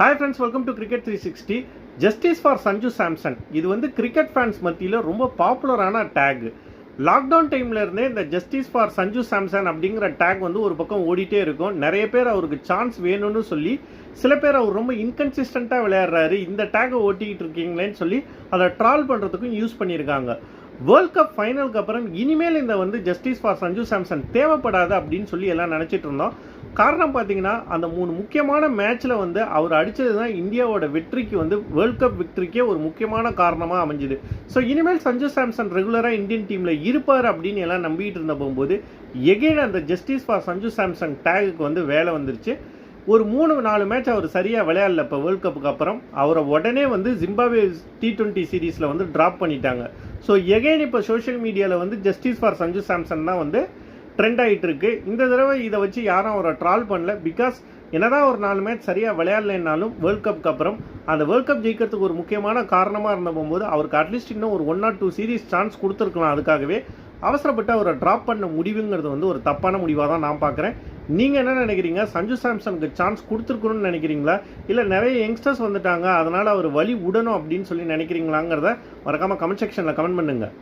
Hi friends, welcome to cricket 360. Justice for Sanju Samson இது வந்து cricket fans மத்தியில் ரொம்ப பாப்புலரான டேக். லாக்டவுன் டைமில் இருந்தே இந்த ஜஸ்டிஸ் ஃபார் சஞ்சு சாம்சன் அப்படிங்கிற டேக் வந்து ஒரு பக்கம் ஓடிட்டே இருக்கும். நிறைய பேர் அவருக்கு சான்ஸ் வேணும்னு சொல்லி, சில பேர் அவர் ரொம்ப இன்கன்சிஸ்டண்ட்டாக விளையாடுறாரு, இந்த டேக்கை ஓட்டிக்கிட்டு இருக்கீங்களேன்னு சொல்லி அதை ட்ரால் பண்ணுறதுக்கும் யூஸ் பண்ணியிருக்காங்க. வேர்ல்ட் கப் ஃபைனலுக்கு அப்புறம் இனிமேல் இந்த வந்து ஜஸ்டிஸ் ஃபார் சஞ்சு சாம்சன் தேவைப்படாது அப்படின்னு சொல்லி எல்லாம் நினச்சிட்டு இருந்தோம். காரணம் பார்த்தீங்கன்னா, அந்த 3 முக்கியமான மேட்ச்சில் வந்து அவர் அடித்தது தான் இந்தியாவோட வெற்றிக்கு வந்து வேர்ல்ட் கப் விக்டரிக்கே ஒரு முக்கியமான காரணமாக அமைஞ்சுது. ஸோ இனிமேல் சஞ்சு சாம்சன் ரெகுலராக இந்தியன் டீமில் இருப்பார் அப்படின்னு எல்லாம் நம்பிக்கிட்டு இருந்த போகும்போது எகெயின் அந்த ஜஸ்டிஸ் ஃபார் சஞ்சு சாம்சன் டேகுக்கு வந்து வேலை வந்துருச்சு. ஒரு 3-4 மேட்ச் அவர் சரியாக விளையாடல. இப்போ வேர்ல்ட் கப்புக்கு அப்புறம் அவரை உடனே வந்து ஜிம்பாப்வே T20 சீரீஸில் வந்து ட்ராப் பண்ணிட்டாங்க. ஸோ எகெயின் இப்போ சோஷியல் மீடியாவில் வந்து ஜஸ்டிஸ் ஃபார் சஞ்சு சாம்சன் தான் வந்து ட்ரெண்ட் ஆகிட்டு இருக்கு. இந்த தடவை இதை வச்சு யாரும் அவரை ட்ரால் பண்ணல. பிகாஸ் என்னதான் ஒரு 4 மேட்ச் சரியாக விளையாடலைன்னாலும் வேர்ல்ட் கப்புக்கு அப்புறம் அந்த வேர்ல்ட் கப் ஜெயிக்கிறதுக்கு ஒரு முக்கியமான காரணமாக இருந்த போகும்போது அவருக்கு அட்லீஸ்ட் இன்னும் ஒரு 1 or 2 சீரீஸ் சான்ஸ் கொடுத்துருக்கலாம். அதுக்காகவே அவசரப்பட்டு அவரை ட்ராப் பண்ண முடிவுங்கிறது வந்து ஒரு தப்பான முடிவாக தான் நான் பார்க்குறேன். நீங்கள் என்ன நினைக்கிறீங்க? சஞ்சு சாம்சனுக்கு சான்ஸ் கொடுத்துருக்கணும்னு நினைக்கிறீங்களா, இல்லை நிறைய யங்ஸ்டர்ஸ் வந்துட்டாங்க அதனால் அவர் வழி விடணும் அப்படின்னு சொல்லி நினைக்கிறீங்களாங்கிறத மறக்காமல் கமெண்ட் செக்ஷனில் கமெண்ட் பண்ணுங்கள்.